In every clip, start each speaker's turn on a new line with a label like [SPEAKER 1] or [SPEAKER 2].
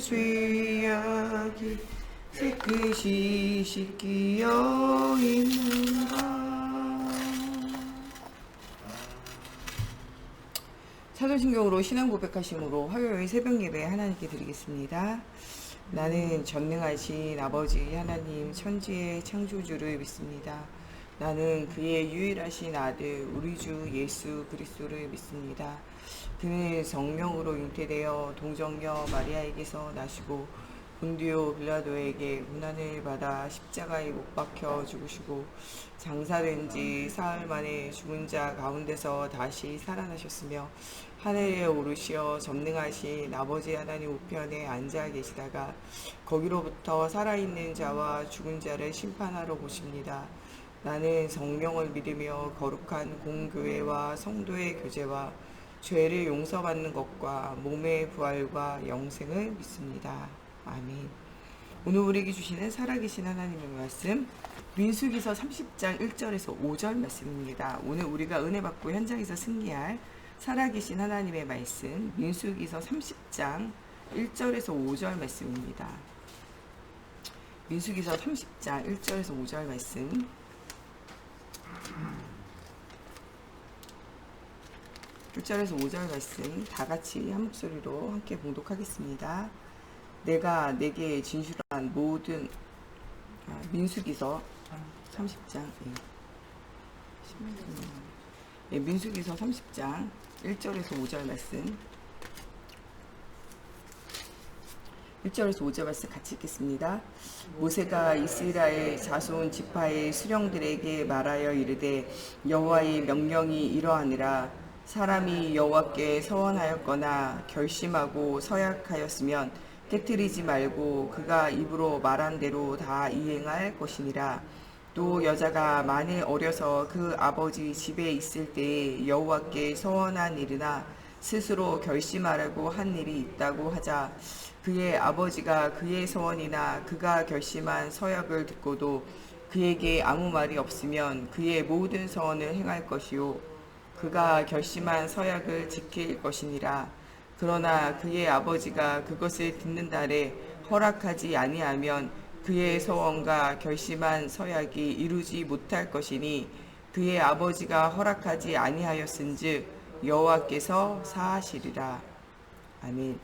[SPEAKER 1] 죄악이 깨끗이 씻기어 있는가. 사도신경으로 신앙 고백하심으로 화요일 새벽 예배 하나님께 드리겠습니다. 나는 전능하신 아버지 하나님 천지의 창조주를 믿습니다. 나는 그의 유일하신 아들 우리 주 예수 그리스도를 믿습니다. 그는 성령으로 잉태되어 동정녀 마리아에게서 나시고 본디오 빌라도에게 고난을 받아 십자가에 못 박혀 죽으시고 장사된 지 사흘 만에 죽은 자 가운데서 다시 살아나셨으며 하늘에 오르시어 전능하신 아버지 하나님 우편에 앉아 계시다가 거기로부터 살아있는 자와 죽은 자를 심판하러 오십니다. 나는 성령을 믿으며 거룩한 공교회와 성도의 교제와 죄를 용서받는 것과 몸의 부활과 영생을 믿습니다. 아멘. 오늘 우리에게 주시는 살아계신 하나님의 말씀 민수기서 30장 1절에서 5절 말씀입니다. 오늘 우리가 은혜 받고 현장에서 승리할 살아계신 하나님의 말씀 민수기서 30장 1절에서 5절 말씀입니다. 민수기서 30장 1절에서 5절 말씀 (1절에서 5절) 말씀 다 같이 한 목소리로 함께 봉독하겠습니다. 내가 내게 진술한 모든 민수기서 30장 민수기서 30장 1절에서 5절 말씀 1절에서 5절 말씀 같이 읽겠습니다. 모세가 이스라엘 자손 지파의 수령들에게 말하여 이르되 여호와의 명령이 이러하니라. 사람이 여호와께 서원하였거나 결심하고 서약하였으면 깨트리지 말고 그가 입으로 말한 대로 다 이행할 것이니라. 또 여자가 만일 어려서 그 아버지 집에 있을 때에 여호와께 서원한 일이나 스스로 결심하라고 한 일이 있다고 하자 그의 아버지가 그의 서원이나 그가 결심한 서약을 듣고도 그에게 아무 말이 없으면 그의 모든 서원을 행할 것이요 그가 결심한 서약을 지킬 것이니라. 그러나 그의 아버지가 그것을 듣는 날에 허락하지 아니하면 그의 서원과 결심한 서약이 이루지 못할 것이니 그의 아버지가 허락하지 아니하였은즉 여호와께서 사하시리라. 아멘.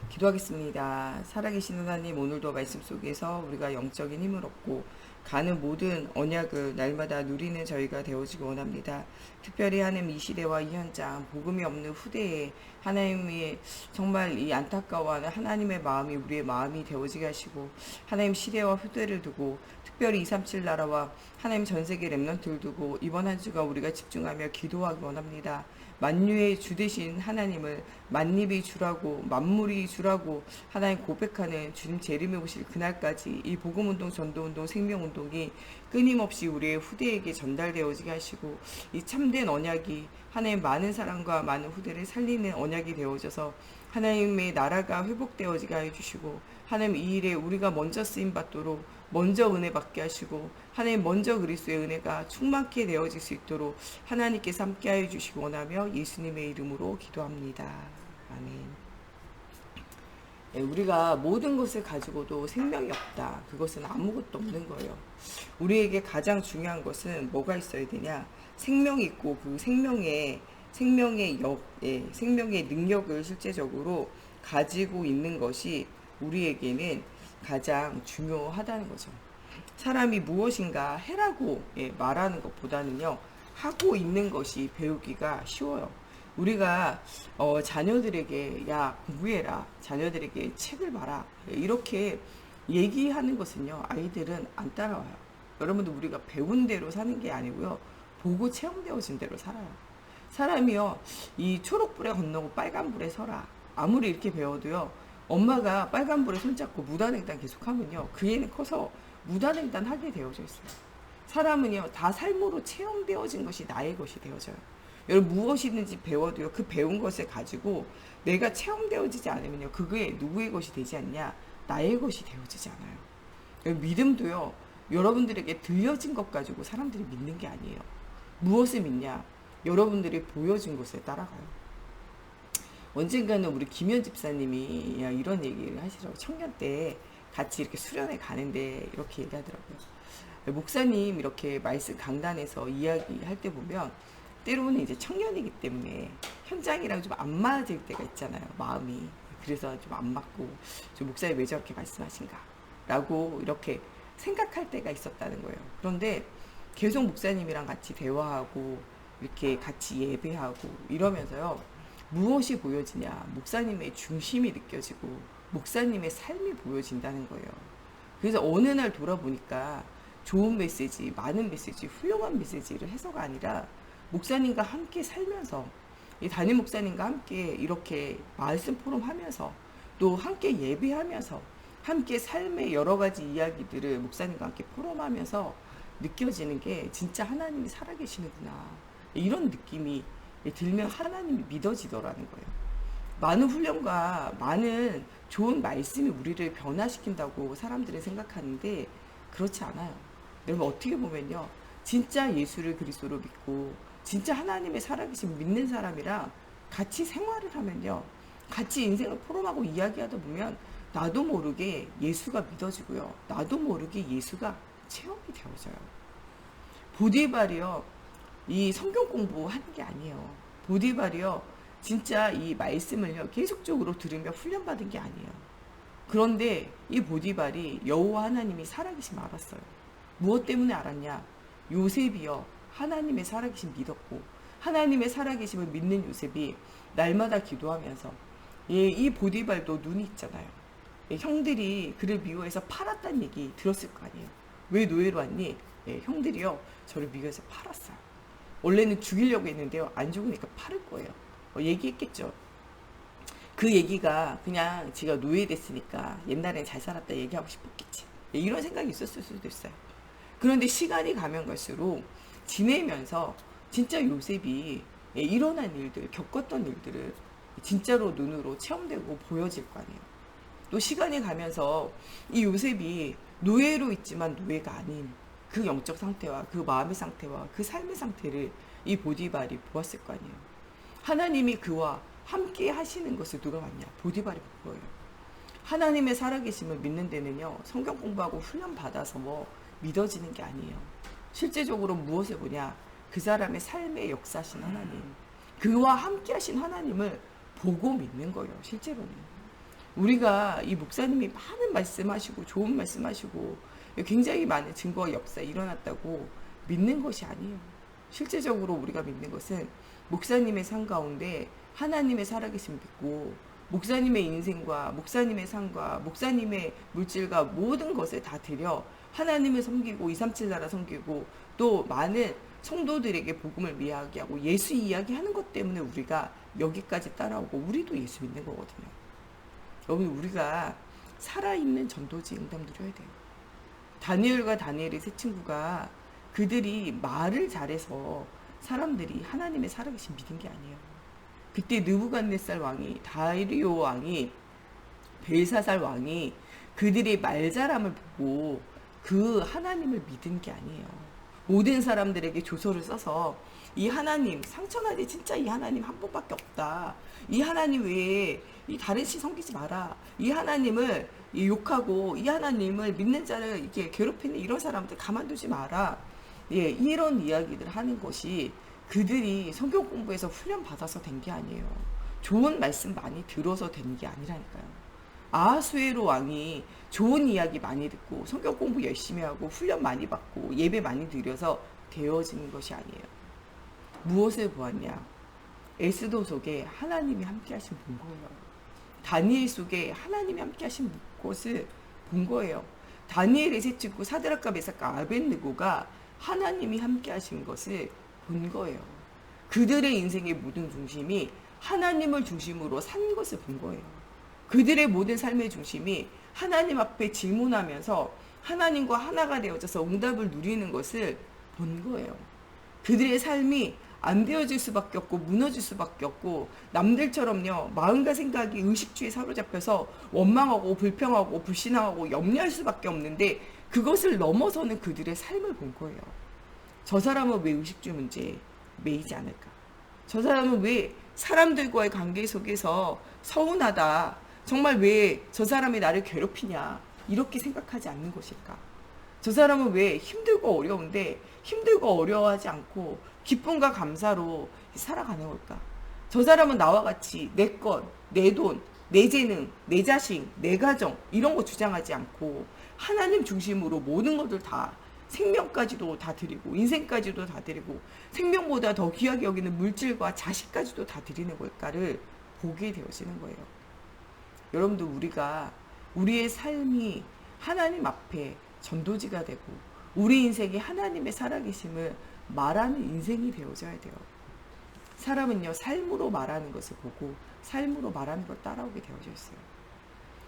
[SPEAKER 1] 기도하겠습니다. 살아계신 하나님, 오늘도 말씀 속에서 우리가 영적인 힘을 얻고 가는 모든 언약을 날마다 누리는 저희가 되어지기 원합니다. 특별히 하나님 이 시대와 이 현장, 복음이 없는 후대에 하나님이 정말 이 안타까워하는 하나님의 마음이 우리의 마음이 되어지게 하시고 하나님 시대와 후대를 두고 특별히 237 나라와 하나님 전세계 렘넌트를 두고 이번 한 주가 우리가 집중하며 기도하기 원합니다. 만유의 주 되신 하나님을 만립이 주라고 만물이 주라고 하나님 고백하는 주님 재림에 오실 그날까지 이 복음운동, 전도운동, 생명운동이 끊임없이 우리의 후대에게 전달되어지게 하시고 이 참된 언약이 하나님 많은 사람과 많은 후대를 살리는 언약이 되어져서 하나님의 나라가 회복되어지게 해주시고 하나님 이 일에 우리가 먼저 쓰임받도록 먼저 은혜 받게 하시고 하나님 먼저 그리스도의 은혜가 충만케 되어질 수 있도록 하나님께서 함께 하여 주시기 원하며 예수님의 이름으로 기도합니다. 아멘. 우리가 모든 것을 가지고도 생명이 없다. 그것은 아무것도 없는 거예요. 우리에게 가장 중요한 것은 뭐가 있어야 되냐? 생명이 있고 그 생명의 능력을 실제적으로 가지고 있는 것이 우리에게는 가장 중요하다는 거죠. 사람이 무엇인가 해라고 말하는 것보다는요, 하고 있는 것이 배우기가 쉬워요. 우리가 자녀들에게 야 공부해라, 자녀들에게 책을 봐라 이렇게 얘기하는 것은요, 아이들은 안 따라와요. 여러분들 우리가 배운 대로 사는 게 아니고요, 보고 체험되어진 대로 살아요. 사람이요, 이 초록불에 건너고 빨간불에 서라 아무리 이렇게 배워도요, 엄마가 빨간불에 손잡고 무단횡단 계속하면요, 그 애는 커서 무단횡단 하게 되어져 있어요. 사람은요, 다 삶으로 체험되어진 것이 나의 것이 되어져요. 여러분 무엇이든지 배워도요, 그 배운 것을 가지고 내가 체험되어지지 않으면요, 그게 누구의 것이 되지 않냐? 나의 것이 되어지지 않아요. 여러분, 믿음도요, 여러분들에게 들려진 것 가지고 사람들이 믿는 게 아니에요. 무엇을 믿냐? 여러분들이 보여준 것을 따라가요. 언젠가는 우리 김현 집사님이 야, 이런 얘기를 하시더라고요. 청년 때 같이 이렇게 수련회 가는데 이렇게 얘기하더라고요. 목사님 이렇게 말씀 강단에서 이야기할 때 보면 때로는 이제 청년이기 때문에 현장이랑 좀 안 맞을 때가 있잖아요. 마음이. 그래서 좀 안 맞고 좀 목사님 왜 저렇게 말씀하신가 라고 이렇게 생각할 때가 있었다는 거예요. 그런데 계속 목사님이랑 같이 대화하고 이렇게 같이 예배하고 이러면서요. 무엇이 보여지냐? 목사님의 중심이 느껴지고 목사님의 삶이 보여진다는 거예요. 그래서 어느 날 돌아보니까 좋은 메시지, 많은 메시지, 훌륭한 메시지를 해서가 아니라 목사님과 함께 살면서 이 담임 목사님과 함께 이렇게 말씀 포럼 하면서 또 함께 예배하면서 함께 삶의 여러 가지 이야기들을 목사님과 함께 포럼하면서 느껴지는 게 진짜 하나님이 살아계시는구나. 이런 느낌이 들면 하나님이 믿어지더라는 거예요. 많은 훈련과 많은 좋은 말씀이 우리를 변화시킨다고 사람들은 생각하는데 그렇지 않아요. 여러분 어떻게 보면요. 진짜 예수를 그리스도로 믿고 진짜 하나님의 살아계신 믿는 사람이랑 같이 생활을 하면요. 같이 인생을 포럼하고 이야기하다 보면 나도 모르게 예수가 믿어지고요. 나도 모르게 예수가 체험이 되어져요. 보디발이요. 이 성경 공부하는 게 아니에요. 보디발이요. 진짜 이 말씀을요. 계속적으로 들으며 훈련받은 게 아니에요. 그런데 이 보디발이 여호와 하나님이 살아계심 알았어요. 무엇 때문에 알았냐? 요셉이요. 하나님의 살아계심 믿었고 하나님의 살아계심을 믿는 요셉이 날마다 기도하면서 이 보디발도 눈이 있잖아요. 형들이 그를 미워해서 팔았다는 얘기 들었을 거 아니에요. 왜 노예로 왔니? 형들이요. 저를 미워해서 팔았어요. 원래는 죽이려고 했는데요. 안 죽으니까 팔을 거예요. 얘기했겠죠. 그 얘기가 그냥 지가 노예됐으니까 옛날엔 잘 살았다 얘기하고 싶었겠지. 이런 생각이 있었을 수도 있어요. 그런데 시간이 가면 갈수록 지내면서 진짜 요셉이 일어난 일들, 겪었던 일들을 진짜로 눈으로 체험되고 보여질 거 아니에요. 또 시간이 가면서 이 요셉이 노예로 있지만 노예가 아닌 그 영적 상태와 그 마음의 상태와 그 삶의 상태를 이 보디발이 보았을 거 아니에요. 하나님이 그와 함께 하시는 것을 누가 봤냐? 보디발이 본 거예요. 하나님의 살아계심을 믿는 데는요. 성경 공부하고 훈련 받아서 뭐 믿어지는 게 아니에요. 실제적으로 무엇을 보냐? 그 사람의 삶의 역사신 하나님. 그와 함께 하신 하나님을 보고 믿는 거예요. 실제로는. 우리가 이 목사님이 많은 말씀하시고 좋은 말씀하시고 굉장히 많은 증거와 역사 일어났다고 믿는 것이 아니에요. 실제적으로 우리가 믿는 것은 목사님의 삶 가운데 하나님의 살아계심 믿고 목사님의 인생과 목사님의 삶과 목사님의 물질과 모든 것을 다 드려 하나님을 섬기고 237 나라 섬기고 또 많은 성도들에게 복음을 이야기하고 예수 이야기하는 것 때문에 우리가 여기까지 따라오고 우리도 예수 믿는 거거든요. 여러분 우리가 살아있는 전도지 응답 누려야 돼요. 다니엘과 다니엘의 세 친구가 그들이 말을 잘해서 사람들이 하나님의 살아계신 믿은 게 아니에요. 그때 느부갓네살 왕이 다리오 왕이 벨사살 왕이 그들의 말 잘함을 보고 그 하나님을 믿은 게 아니에요. 모든 사람들에게 조서를 써서 이 하나님 상처나지 진짜 이 하나님 한 분밖에 없다. 이 하나님 외에 이 다른 신 섬기지 마라. 이 하나님을 욕하고 이 하나님을 믿는 자를 이렇게 괴롭히는 이런 사람들 가만두지 마라. 예, 이런 이야기들 하는 것이 그들이 성경 공부에서 훈련 받아서 된 게 아니에요. 좋은 말씀 많이 들어서 된 게 아니라니까요. 아하수에로 왕이 좋은 이야기 많이 듣고 성경 공부 열심히 하고 훈련 많이 받고 예배 많이 드려서 되어지는 것이 아니에요. 무엇을 보았냐? 에스더 속에 하나님이 함께 하신 본 거예요. 다니엘 속에 하나님이 함께 하신 것을 본 거예요. 다니엘의 세 친구 사드락과 메삭과 아벳느고가 하나님이 함께 하신 것을 본 거예요. 그들의 인생의 모든 중심이 하나님을 중심으로 산 것을 본 거예요. 그들의 모든 삶의 중심이 하나님 앞에 질문하면서 하나님과 하나가 되어져서 응답을 누리는 것을 본 거예요. 그들의 삶이 안 되어질 수밖에 없고 무너질 수밖에 없고 남들처럼요 마음과 생각이 의식주의에 사로잡혀서 원망하고 불평하고 불신앙하고 염려할 수밖에 없는데 그것을 넘어서는 그들의 삶을 본 거예요. 저 사람은 왜 의식주의 문제에 매이지 않을까? 저 사람은 왜 사람들과의 관계 속에서 서운하다. 정말 왜 저 사람이 나를 괴롭히냐. 이렇게 생각하지 않는 것일까? 저 사람은 왜 힘들고 어려운데 힘들고 어려워하지 않고 기쁨과 감사로 살아가는 걸까? 저 사람은 나와 같이 내 것, 내 돈, 내 재능, 내 자식, 내 가정 이런 거 주장하지 않고 하나님 중심으로 모든 것들 다 생명까지도 다 드리고 인생까지도 다 드리고 생명보다 더 귀하게 여기는 물질과 자식까지도 다 드리는 걸까를 보게 되어지는 거예요. 여러분들 우리가 우리의 삶이 하나님 앞에 전도지가 되고 우리 인생이 하나님의 살아계심을 말하는 인생이 되어져야 돼요. 사람은요 삶으로 말하는 것을 보고 삶으로 말하는 걸 따라오게 되어져 있어요.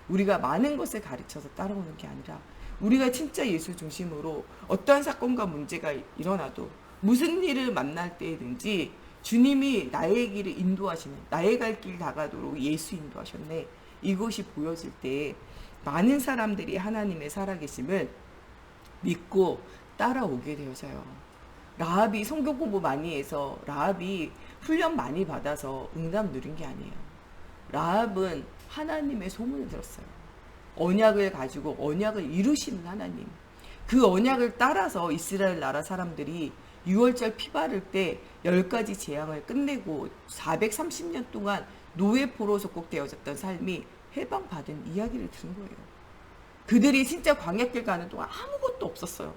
[SPEAKER 1] 우리가 많은 것을 가르쳐서 따라오는 게 아니라 우리가 진짜 예수 중심으로 어떠한 사건과 문제가 일어나도 무슨 일을 만날 때든지 주님이 나의 길을 인도하시는 나의 갈 길 다가도록 예수 인도하셨네. 이것이 보여질 때 많은 사람들이 하나님의 살아계심을 믿고 따라오게 되어져요. 라합이 성경 공부 많이 해서 라합이 훈련 많이 받아서 응답 누린 게 아니에요. 라합은 하나님의 소문을 들었어요. 언약을 가지고 언약을 이루시는 하나님. 그 언약을 따라서 이스라엘 나라 사람들이 6월절 피 바를 때 10가지 재앙을 끝내고 430년 동안 노예포로 속국되어졌던 삶이 해방받은 이야기를 들은 거예요. 그들이 진짜 광야길 가는 동안 아무것도 없었어요.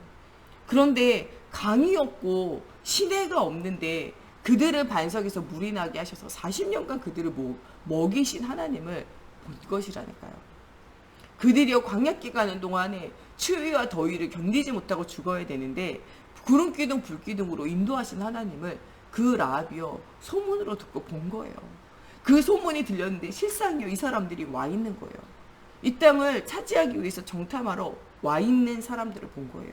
[SPEAKER 1] 그런데 강이 없고 시내가 없는데 그들을 반석에서 물이 나게 하셔서 40년간 그들을 먹이신 하나님을 본 것이라니까요. 그들이요 광야길 가는 동안에 추위와 더위를 견디지 못하고 죽어야 되는데 구름기둥 불기둥으로 인도하신 하나님을 그 라합이요 소문으로 듣고 본 거예요. 그 소문이 들렸는데 실상이요 이 사람들이 와 있는 거예요. 이 땅을 차지하기 위해서 정탐하러 와 있는 사람들을 본 거예요.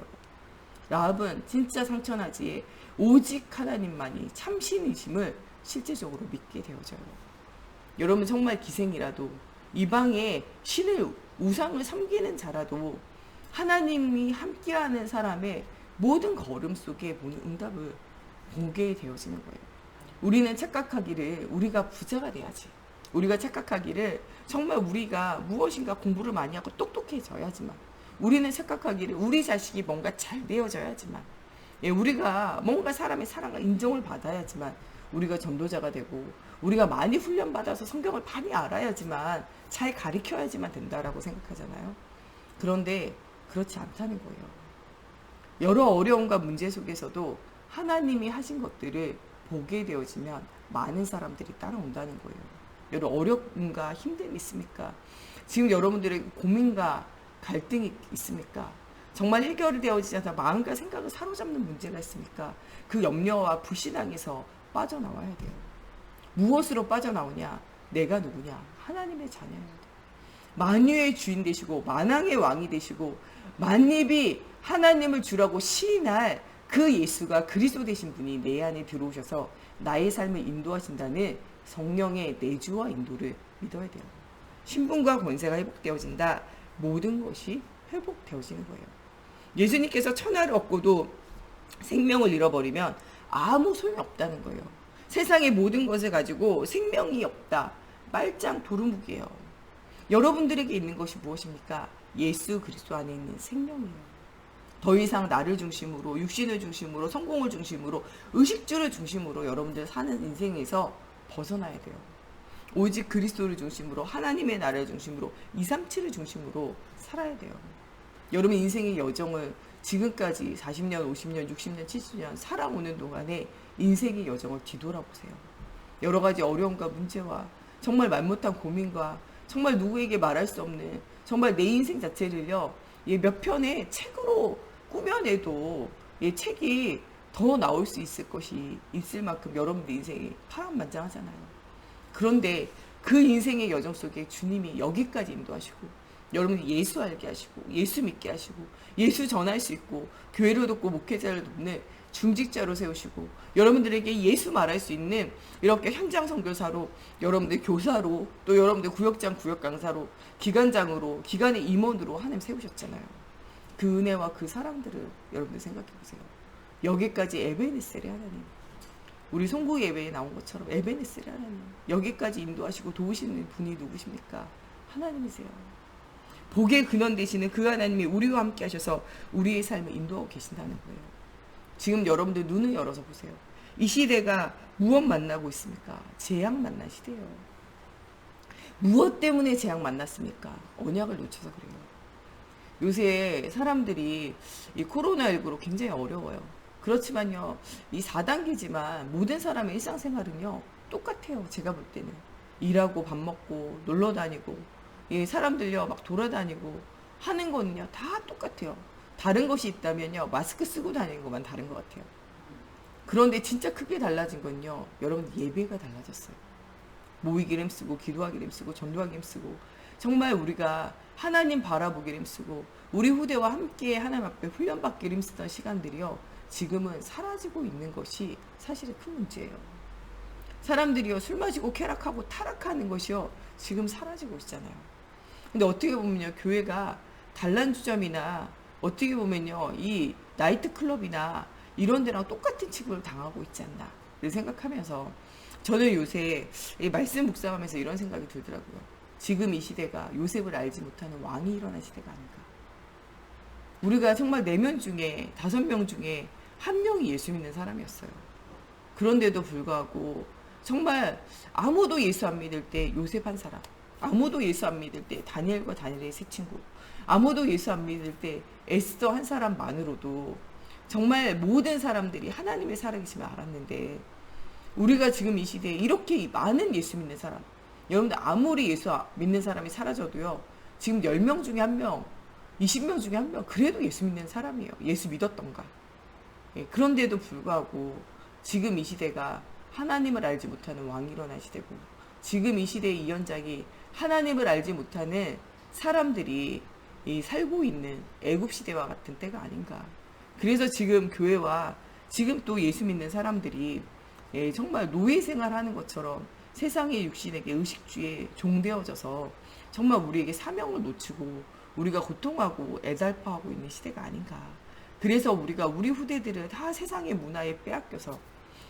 [SPEAKER 1] 라합은 진짜 상처나지에 오직 하나님만이 참신이심을 실제적으로 믿게 되어져요. 여러분 정말 기생이라도 이방에 신을 우상을 섬기는 자라도 하나님이 함께하는 사람의 모든 걸음 속에 보는 응답을 보게 되어지는 거예요. 우리는 착각하기를 우리가 부자가 돼야지. 우리가 착각하기를 정말 우리가 무엇인가 공부를 많이 하고 똑똑해져야지만 우리는 착각하기를 우리 자식이 뭔가 잘 되어져야지만 우리가 뭔가 사람의 사랑과 인정을 받아야지만 우리가 전도자가 되고 우리가 많이 훈련받아서 성경을 많이 알아야지만 잘 가르쳐야지만 된다라고 생각하잖아요. 그런데 그렇지 않다는 거예요. 여러 어려움과 문제 속에서도 하나님이 하신 것들을 보게 되어지면 많은 사람들이 따라온다는 거예요. 여러분 어려움과 힘듦이 있습니까? 지금 여러분들의 고민과 갈등이 있습니까? 정말 해결이 되어지지 않아 마음과 생각을 사로잡는 문제가 있습니까? 그 염려와 불신앙에서 빠져나와야 돼요. 무엇으로 빠져나오냐? 내가 누구냐? 하나님의 자녀여야 돼요. 만유의 주인 되시고 만왕의 왕이 되시고 만입이 하나님을 주라고 시인할 그 예수가 그리스도 되신 분이 내 안에 들어오셔서 나의 삶을 인도하신다는 성령의 내주와 인도를 믿어야 돼요. 신분과 권세가 회복되어진다. 모든 것이 회복되어지는 거예요. 예수님께서 천하를 얻고도 생명을 잃어버리면 아무 소용이 없다는 거예요. 세상의 모든 것을 가지고 생명이 없다. 말짱 도루묵이에요. 여러분들에게 있는 것이 무엇입니까? 예수 그리스도 안에 있는 생명이에요. 더 이상 나를 중심으로 육신을 중심으로 성공을 중심으로 의식주를 중심으로 여러분들 사는 인생에서 벗어나야 돼요. 오직 그리스도를 중심으로 하나님의 나라를 중심으로 237을 중심으로 살아야 돼요. 여러분 인생의 여정을 지금까지 40년, 50년, 60년, 70년 살아오는 동안에 인생의 여정을 뒤돌아보세요. 여러 가지 어려움과 문제와 정말 말 못한 고민과 정말 누구에게 말할 수 없는 정말 내 인생 자체를요 몇 편의 책으로 꾸며내도 책이 더 나올 수 있을 것이 있을 만큼 여러분들 인생이 파란만장하잖아요. 그런데 그 인생의 여정 속에 주님이 여기까지 인도하시고 여러분이 예수 알게 하시고 예수 믿게 하시고 예수 전할 수 있고 교회를 돕고 목회자를 돕는 중직자로 세우시고 여러분들에게 예수 말할 수 있는 이렇게 현장 선교사로 여러분들 교사로 또 여러분들 구역장 구역 강사로 기관장으로 기관의 임원으로 하나님 세우셨잖아요. 그 은혜와 그 사랑들을 여러분들 생각해 보세요. 여기까지 에베네셀의 하나님 우리 송구 예배에 나온 것처럼 에베네스를 하나님, 여기까지 인도하시고 도우시는 분이 누구십니까? 하나님이세요. 복의 근원 되시는 그 하나님이 우리와 함께 하셔서 우리의 삶을 인도하고 계신다는 거예요. 지금 여러분들 눈을 열어서 보세요. 이 시대가 무엇 만나고 있습니까? 재앙 만난 시대예요. 무엇 때문에 재앙 만났습니까? 언약을 놓쳐서 그래요. 요새 사람들이 이 코로나19로 굉장히 어려워요. 그렇지만요, 이 4단계지만 모든 사람의 일상생활은요 똑같아요. 제가 볼 때는 일하고 밥 먹고 놀러 다니고, 예, 사람들요 막 돌아다니고 하는 거는요 다 똑같아요. 다른 것이 있다면요 마스크 쓰고 다니는 것만 다른 것 같아요. 그런데 진짜 크게 달라진 건요, 여러분, 예배가 달라졌어요. 모이기를 힘쓰고 기도하기를 힘쓰고 전도하기를 힘쓰고, 정말 우리가 하나님 바라보기를 힘쓰고 우리 후대와 함께 하나님 앞에 훈련받기를 힘쓰던 시간들이요 지금은 사라지고 있는 것이 사실은 큰 문제예요. 사람들이요 술 마시고 쾌락하고 타락하는 것이요 지금 사라지고 있잖아요. 근데 어떻게 보면요, 교회가 단란주점이나 어떻게 보면요 이 나이트클럽이나 이런 데랑 똑같은 취급을 당하고 있지 않나 생각하면서, 저는 요새 이 말씀 묵상하면서 이런 생각이 들더라고요. 지금 이 시대가 요셉을 알지 못하는 왕이 일어난 시대가 아닌가. 우리가 정말 4명 중에 5명 중에 1명이 예수 믿는 사람이었어요. 그런데도 불구하고 정말 아무도 예수 안 믿을 때 요셉 한 사람, 아무도 예수 안 믿을 때 다니엘과 다니엘의 세 친구, 아무도 예수 안 믿을 때 에스더 한 사람만으로도 정말 모든 사람들이 하나님의 살아계심을 알았는데, 우리가 지금 이 시대에 이렇게 많은 예수 믿는 사람, 여러분들 아무리 예수 믿는 사람이 사라져도요 지금 10명 중에 1명, 20명 중에 1명 그래도 예수 믿는 사람이에요. 예수 믿었던가. 예, 그런데도 불구하고 지금 이 시대가 하나님을 알지 못하는 왕이 일어난 시대고, 지금 이 시대의 이 현장이 하나님을 알지 못하는 사람들이 살고 있는 애굽 시대와 같은 때가 아닌가. 그래서 지금 교회와 지금 또 예수 믿는 사람들이 정말 노예 생활하는 것처럼 세상의 육신에게 의식주의에 종되어져서 정말 우리에게 사명을 놓치고 우리가 고통하고 애달파하고 있는 시대가 아닌가. 그래서 우리가 우리 후대들을 다 세상의 문화에 빼앗겨서,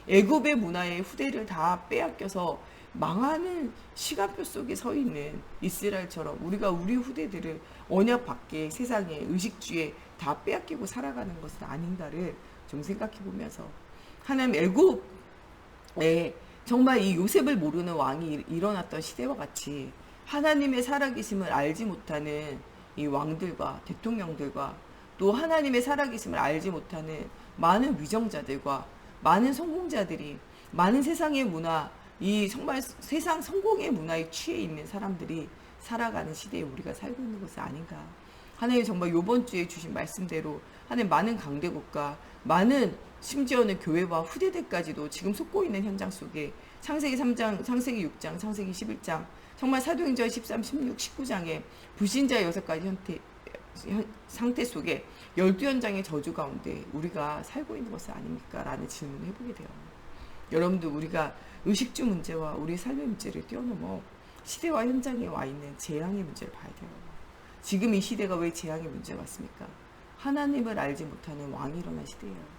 [SPEAKER 1] 애굽의 문화의 후대를 다 빼앗겨서 망하는 시간표 속에 서 있는 이스라엘처럼 우리가 우리 후대들을 언약 밖에 세상의 의식주의에 다 빼앗기고 살아가는 것은 아닌가를 좀 생각해 보면서, 하나님 애굽에 정말 이 요셉을 모르는 왕이 일어났던 시대와 같이 하나님의 살아계심을 알지 못하는 이 왕들과 대통령들과 또 하나님의 살아계심을 알지 못하는 많은 위정자들과 많은 성공자들이, 많은 세상의 문화, 이 정말 세상 성공의 문화에 취해 있는 사람들이 살아가는 시대에 우리가 살고 있는 것은 아닌가. 하나님 정말 이번 주에 주신 말씀대로 하나님 많은 강대국가, 많은 심지어는 교회와 후대들까지도 지금 속고 있는 현장 속에 창세기 3장, 창세기 6장, 창세기 11장, 정말 사도행전 13, 16, 19장에 불신자 6가지 상태 속에 12현장의 저주 가운데 우리가 살고 있는 것은 아닙니까? 라는 질문을 해보게 돼요. 여러분들, 우리가 의식주 문제와 우리 삶의 문제를 뛰어넘어 시대와 현장에 와 있는 재앙의 문제를 봐야 돼요. 지금 이 시대가 왜 재앙의 문제가 왔습니까? 하나님을 알지 못하는 왕이 일어난 시대예요.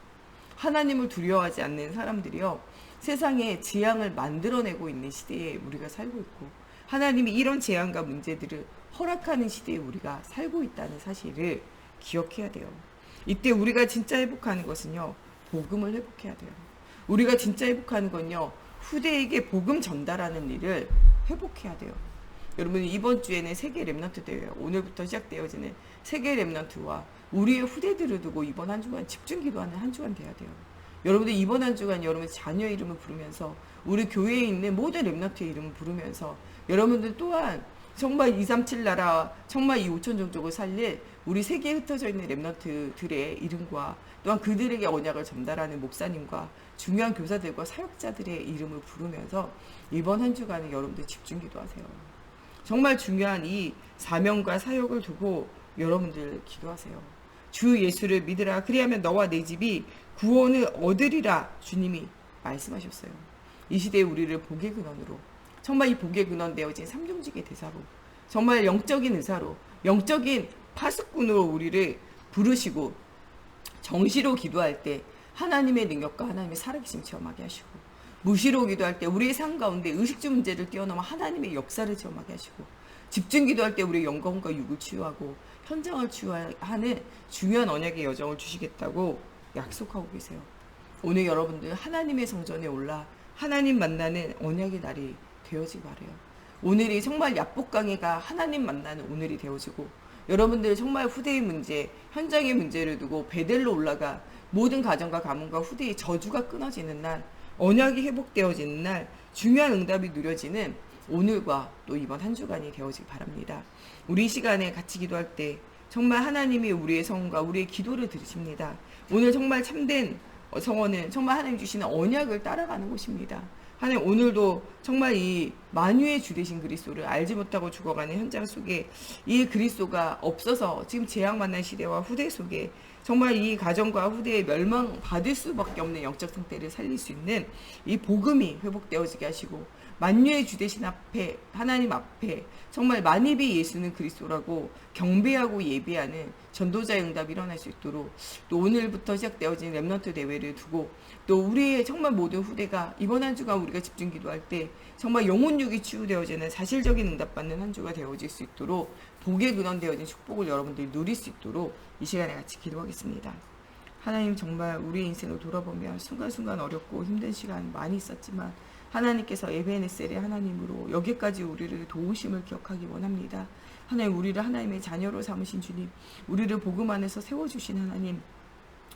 [SPEAKER 1] 하나님을 두려워하지 않는 사람들이요 세상에 재앙을 만들어내고 있는 시대에 우리가 살고 있고, 하나님이 이런 재앙과 문제들을 허락하는 시대에 우리가 살고 있다는 사실을 기억해야 돼요. 이때 우리가 진짜 회복하는 것은요 복음을 회복해야 돼요. 우리가 진짜 회복하는 건요 후대에게 복음 전달하는 일을 회복해야 돼요. 여러분, 이번 주에는 세계 렘넌트 대회예요. 오늘부터 시작되어지는 세계 렘넌트와 우리의 후대들을 두고 이번 한 주간 집중 기도하는 한 주간 돼야 돼요. 여러분들 이번 한 주간 여러분 자녀의 이름을 부르면서 우리 교회에 있는 모든 렘넌트의 이름을 부르면서 여러분들 또한 정말 237 나라, 정말 이 5천 종족을 살릴 우리 세계에 흩어져 있는 렘넌트들의 이름과 또한 그들에게 언약을 전달하는 목사님과 중요한 교사들과 사역자들의 이름을 부르면서 이번 한 주간은 여러분들 집중 기도하세요. 정말 중요한 이 사명과 사역을 두고 여러분들 기도하세요. 주 예수를 믿으라. 그리하면 너와 내 집이 구원을 얻으리라. 주님이 말씀하셨어요. 이 시대에 우리를 복의 근원으로, 정말 이 복의 근원 되어진 삼중직의 대사로, 정말 영적인 의사로, 영적인 파수꾼으로 우리를 부르시고 정시로 기도할 때 하나님의 능력과 하나님의 살아계심 체험하게 하시고, 무시로 기도할 때 우리의 삶 가운데 의식주 문제를 뛰어넘어 하나님의 역사를 체험하게 하시고, 집중 기도할 때 우리의 영광과 육을 치유하고 현장을 치유하는 중요한 언약의 여정을 주시겠다고 약속하고 계세요. 오늘 여러분들 하나님의 성전에 올라 하나님 만나는 언약의 날이 되어지기 바래요. 오늘이 정말 야복강이가 하나님 만나는 오늘이 되어지고, 여러분들 정말 후대의 문제, 현장의 문제를 두고 베델로 올라가 모든 가정과 가문과 후대의 저주가 끊어지는 날, 언약이 회복되어지는 날, 중요한 응답이 누려지는 오늘과 또 이번 한 주간이 되어지기 바랍니다. 우리 시간에 같이 기도할 때 정말 하나님이 우리의 성원과 우리의 기도를 들으십니다. 오늘 정말 참된 성원은 정말 하나님 주시는 언약을 따라가는 곳입니다. 하나님 오늘도 정말 이 만유의 주 되신 그리스도를 알지 못하고 죽어가는 현장 속에 이 그리스도가 없어서 지금 재앙 만난 시대와 후대 속에 정말 이 가정과 후대에 멸망받을 수밖에 없는 영적 상태를 살릴 수 있는 이 복음이 회복되어지게 하시고, 만유의 주 되신 앞에, 하나님 앞에 정말 만입의 예수는 그리스도라고 경배하고 예배하는 전도자의 응답이 일어날 수 있도록, 또 오늘부터 시작되어진 렘넌트 대회를 두고 또 우리의 정말 모든 후대가 이번 한 주간 우리가 집중 기도할 때 정말 영혼육이 치유되어지는 사실적인 응답받는 한 주가 되어질 수 있도록, 복의 근원 되어진 축복을 여러분들이 누릴 수 있도록 이 시간에 같이 기도하겠습니다. 하나님, 정말 우리의 인생을 돌아보면 순간순간 어렵고 힘든 시간 많이 있었지만 하나님께서 에베네셀의 하나님으로 여기까지 우리를 도우심을 기억하기 원합니다. 하나님, 우리를 하나님의 자녀로 삼으신 주님, 우리를 복음 안에서 세워주신 하나님,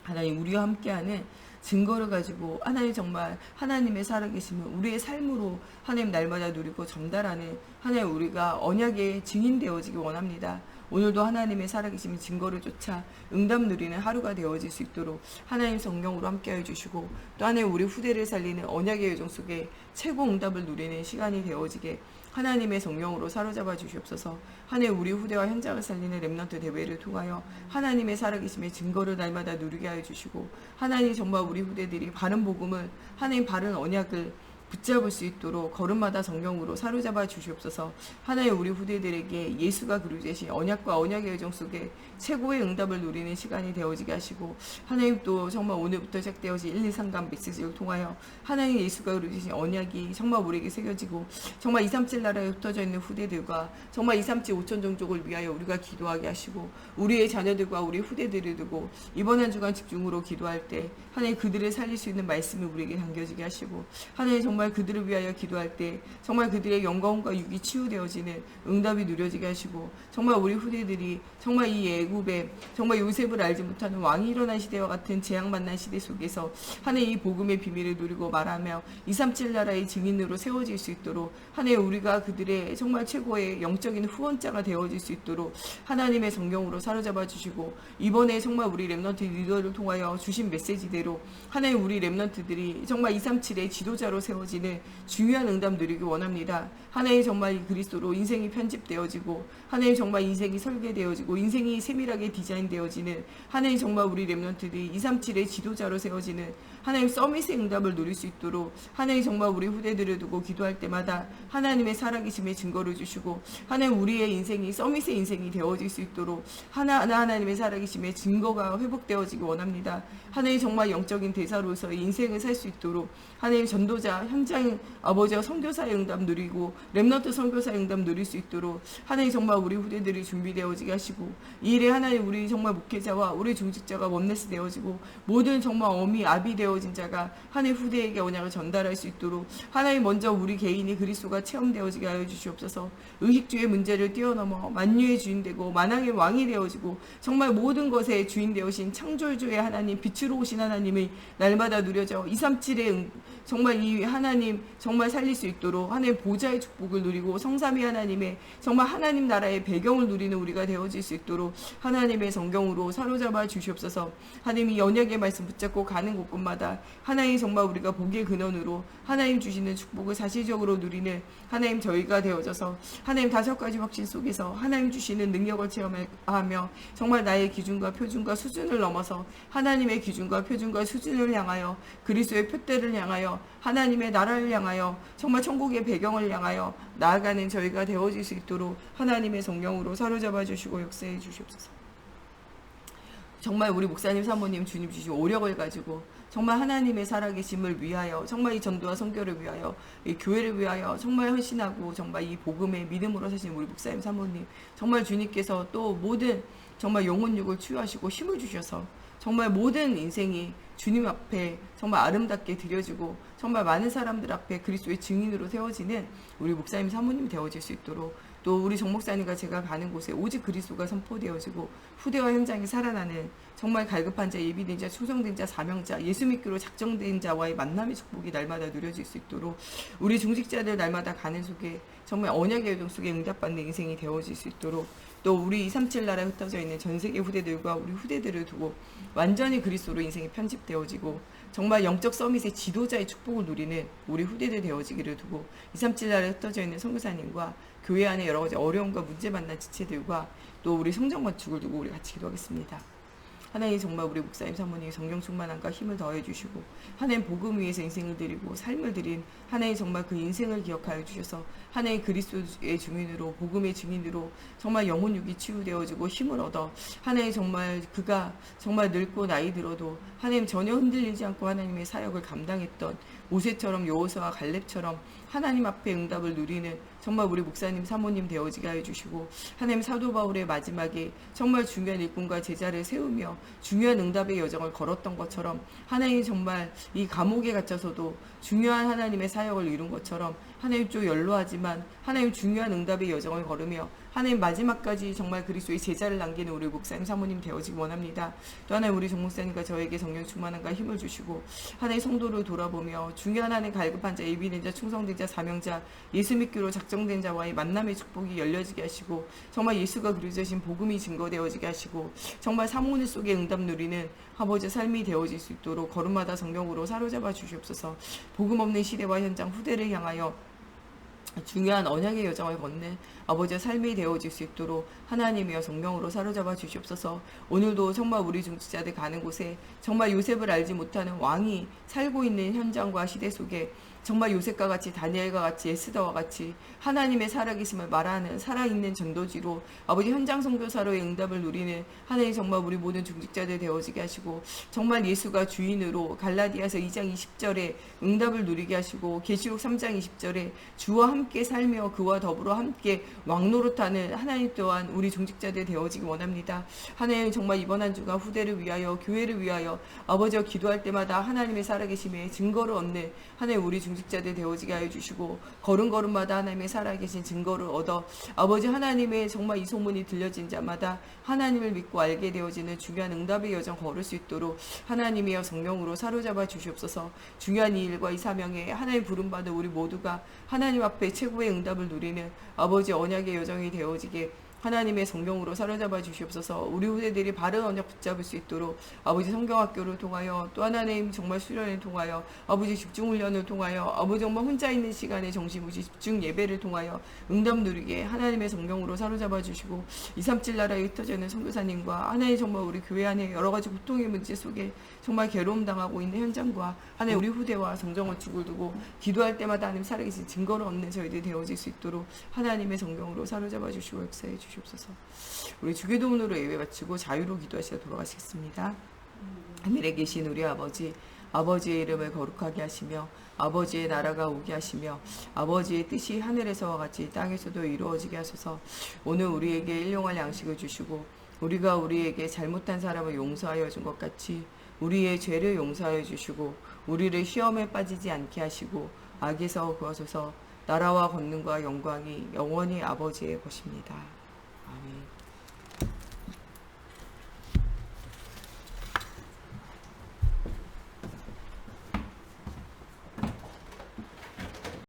[SPEAKER 1] 하나님 우리와 함께하는 증거를 가지고 하나님 정말 하나님의 살아계심을 우리의 삶으로 하나님 날마다 누리고 전달하는 하나님 우리가 언약의 증인 되어지기 원합니다. 오늘도 하나님의 살아계심의 증거를 쫓아 응답 누리는 하루가 되어질 수 있도록 하나님 성령으로 함께해 주시고, 또 하나님 우리 후대를 살리는 언약의 여정 속에 최고 응답을 누리는 시간이 되어지게 하나님의 성령으로 사로잡아 주시옵소서. 하나님 우리 후대와 현장을 살리는 렘넌트 대회를 통하여 하나님의 살아계심의 증거를 날마다 누리게 하여 주시고, 하나님 정말 우리 후대들이 바른 복음을, 하나님 바른 언약을 붙잡을 수 있도록 걸음마다 성령으로 사로잡아 주시옵소서. 하나님 우리 후대들에게 예수가 그루되신 언약과 언약의 여정 속에 최고의 응답을 누리는 시간이 되어지게 하시고, 하나님 또 정말 오늘부터 시작되어진 1, 2, 3강 메시지를 통하여 하나님 예수가 그루되신 언약이 정말 우리에게 새겨지고, 정말 237 나라에 흩어져 있는 후대들과 정말 237 5천 종족을 위하여 우리가 기도하게 하시고, 우리의 자녀들과 우리 후대들을 두고 이번 한 주간 집중으로 기도할 때 하나님 그들을 살릴 수 있는 말씀을 우리에게 담겨지게 하시고, 하나님 정말 그들을 위하여 기도할 때 정말 그들의 영광과 육이 치유되어지는 응답이 누려지게 하시고, 정말 우리 후대들이 정말 이 애굽에 정말 요셉을 알지 못하는 왕이 일어난 시대와 같은 재앙 만난 시대 속에서 하나님 이 복음의 비밀을 누리고 말하며 237 나라의 증인으로 세워질 수 있도록, 하나님 우리가 그들의 정말 최고의 영적인 후원자가 되어질 수 있도록 하나님의 성령으로 사로잡아 주시고, 이번에 정말 우리 렘넌트 리더를 통하여 주신 메시지대로 하나님 우리 렘넌트들이 정말 237의 지도자로 세워지는 중요한 응답 누리기 원합니다. 하나님 정말 이 그리스도로 인생이 편집되어지고, 하나님 정말 인생이 설계되어지고, 인생이 세밀하게 디자인되어지는 하나님 정말 우리 렘넌트들이 237의 지도자로 세워지는 하나님 서밋의 응답을 누릴 수 있도록, 하나님 정말 우리 후대들을 두고 기도할 때마다 하나님의 살아계심의 증거를 주시고, 하나님 우리의 인생이 서밋의 인생이 되어질 수 있도록 하나님의 살아계심의 증거가 회복되어지기 원합니다. 하나님 정말 영적인 대사로서 인생을 살 수 있도록 하나님 전도자, 현장 아버지와 선교사의 응답 누리고 렘넌트 선교사의 응답 누릴 수 있도록 하나님 정말 우리 후대들이 준비되어지게 하시고, 이 일에 하나님 우리 정말 목회자와 우리 중직자가 원네스 되어지고 모든 정말 어미 아비 되어진 자가 하나님 후대에게 언약을 전달할 수 있도록 하나님 먼저 우리 개인이 그리스도가 체험되어지게 하여 주시옵소서. 의식주의 문제를 뛰어넘어 만유의 주인 되고 만왕의 왕이 되어지고 정말 모든 것의 주인 되오신 창조주의 하나님, 빛으로 오신 하나님의 날마다 누려져 237의 정말 이 하나님 정말 살릴 수 있도록 하나님 보좌의 축복을 누리고 성삼위 하나님의 정말 하나님 나라의 배경을 누리는 우리가 되어질 수 있도록 하나님의 성경으로 사로잡아 주시옵소서. 하나님이 언약의 말씀 붙잡고 가는 곳곳마다 하나님 정말 우리가 복의 근원으로 하나님 주시는 축복을 사실적으로 누리는 하나님 저희가 되어져서 하나님 5가지 확신 속에서 하나님 주시는 능력을 체험하며 정말 나의 기준과 표준과 수준을 넘어서 하나님의 기준과 표준과 수준을 향하여 그리스도의 표대를 향하여 하나님의 나라를 향하여 정말 천국의 배경을 향하여 나아가는 저희가 되어질 수 있도록 하나님의 성령으로 사로잡아 주시고 역사해 주시옵소서. 정말 우리 목사님 사모님 주님 주신 오력을 가지고 정말 하나님의 살아계심을 위하여 정말 이 전도와 선교를 위하여 이 교회를 위하여 정말 헌신하고 정말 이 복음의 믿음으로 사신 우리 목사님 사모님 정말 주님께서 또 모든 정말 영혼육을 치유하시고 힘을 주셔서 정말 모든 인생이 주님 앞에 정말 아름답게 드려지고 정말 많은 사람들 앞에 그리스도의 증인으로 세워지는 우리 목사님 사모님이 되어질 수 있도록 또 우리 정 목사님과 제가 가는 곳에 오직 그리스도가 선포되어지고 후대와 현장이 살아나는 정말 갈급한 자, 예비된 자, 충성된 자, 사명자, 예수 믿기로 작정된 자와의 만남의 축복이 날마다 누려질 수 있도록 우리 중직자들 날마다 가는 속에 정말 언약의 여정 속에 응답받는 인생이 되어질 수 있도록 또 우리 237 나라에 흩어져 있는 전 세계 후대들과 우리 후대들을 두고 완전히 그리스도로 인생이 편집되어지고 정말 영적 서밋의 지도자의 축복을 누리는 우리 후대들 되어지기를 두고 237 나라에 흩어져 있는 선교사님과 교회 안에 여러 가지 어려움과 문제 만난 지체들과 또 우리 성전 건축을 두고 우리 같이 기도하겠습니다. 하나님 정말 우리 목사님 사모님 성령 충만함과 힘을 더해 주시고 하나님 복음 위에서 인생을 드리고 삶을 드린 하나님 정말 그 인생을 기억하여 주셔서 하나님 그리스도의 증인으로 복음의 증인으로 정말 영혼육이 치유되어지고 힘을 얻어 하나님 정말 그가 정말 늙고 나이 들어도 하나님 전혀 흔들리지 않고 하나님의 사역을 감당했던 모세처럼 여호수아와 갈렙처럼 하나님 앞에 응답을 누리는 정말 우리 목사님 사모님 되어지게 해주시고 하나님 사도 바울의 마지막에 정말 중요한 일꾼과 제자를 세우며 중요한 응답의 여정을 걸었던 것처럼 하나님 정말 이 감옥에 갇혀서도 중요한 하나님의 사역을 이룬 것처럼 하나님 좀 연로하지만 하나님 중요한 응답의 여정을 걸으며 하나님 마지막까지 정말 그리스도의 제자를 남기는 우리 목사님 사모님 되어지기 원합니다. 또 하나님 우리 정 목사님과 저에게 성령 충만함과 힘을 주시고 하나님 성도를 돌아보며 중요한 하나님 갈급한 자, 예비된 자, 충성된 자, 사명자, 예수 믿기로 작정된 자와의 만남의 축복이 열려지게 하시고 정말 예수가 그리스도신 복음이 증거되어지게 하시고 정말 사모님 속에 응답 누리는 아버지의 삶이 되어질 수 있도록 걸음마다 성령으로 사로잡아 주시옵소서. 복음 없는 시대와 현장 후대를 향하여 중요한 언약의 여정을 걷는 아버지의 삶이 되어질 수 있도록 하나님이여 성령으로 사로잡아 주시옵소서. 오늘도 정말 우리 중직자들 가는 곳에 정말 요셉을 알지 못하는 왕이 살고 있는 현장과 시대 속에 정말 요셉과 같이 다니엘과 같이 에스더와 같이 하나님의 살아계심을 말하는 살아있는 전도지로 아버지 현장 선교사로의 응답을 누리는 하나님 정말 우리 모든 중직자들 되어지게 하시고 정말 예수가 주인으로 갈라디아서 2장 20절에 응답을 누리게 하시고 계시록 3장 20절에 주와 함께 살며 그와 더불어 함께 왕노릇하는 하나님 또한 우리 중직자들 되어지기 원합니다. 하나님 정말 이번 한 주가 후대를 위하여 교회를 위하여 아버지와 기도할 때마다 하나님의 살아계심의 증거를 얻는 하나님 우리 중직자들 되어지게 하여 주시고 걸음걸음마다 하나님의 살아계신 증거를 얻어 아버지 하나님의 정말 이 소문이 들려진 자마다 하나님을 믿고 알게 되어지는 중요한 응답의 여정 걸을 수 있도록 하나님이여 성령으로 사로잡아 주시옵소서. 중요한 이 일과 이 사명에 하나님 부름받은 우리 모두가 하나님 앞에 최고의 응답을 누리는 아버지 언약의 여정이 되어지게 하나님의 성령으로 사로잡아 주시옵소서. 우리 후대들이 바른 언약 붙잡을 수 있도록 아버지 성경학교를 통하여 또 하나님 정말 수련을 통하여 아버지 집중훈련을 통하여 아버지 정말 혼자 있는 시간에 정신무시 집중 예배를 통하여 응답 누리게 하나님의 성령으로 사로잡아 주시고 237 나라에 흩어져 있는 선교사님과 하나님 정말 우리 교회 안에 여러 가지 고통의 문제 속에 정말 괴로움 당하고 있는 현장과 하나님 우리 후대와 정정원축을 두고 기도할 때마다 하나님 살아계신 증거를 얻는 저희들이 되어질 수 있도록 하나님의 성령으로 사로잡아 주시고 역사해 주시옵소서. 우리 주기도문으로 예배 바치고 자유로 기도하시다 돌아가시겠습니다. 하늘에 계신 우리 아버지, 아버지의 이름을 거룩하게 하시며 아버지의 나라가 오게 하시며 아버지의 뜻이 하늘에서와 같이 땅에서도 이루어지게 하소서. 오늘 우리에게 일용할 양식을 주시고 우리가 우리에게 잘못한 사람을 용서하여 준 것 같이 우리의 죄를 용서하여 주시고 우리를 시험에 빠지지 않게 하시고 악에서 구하소서. 나라와 권능과 영광이 영원히 아버지의 것입니다. 아멘.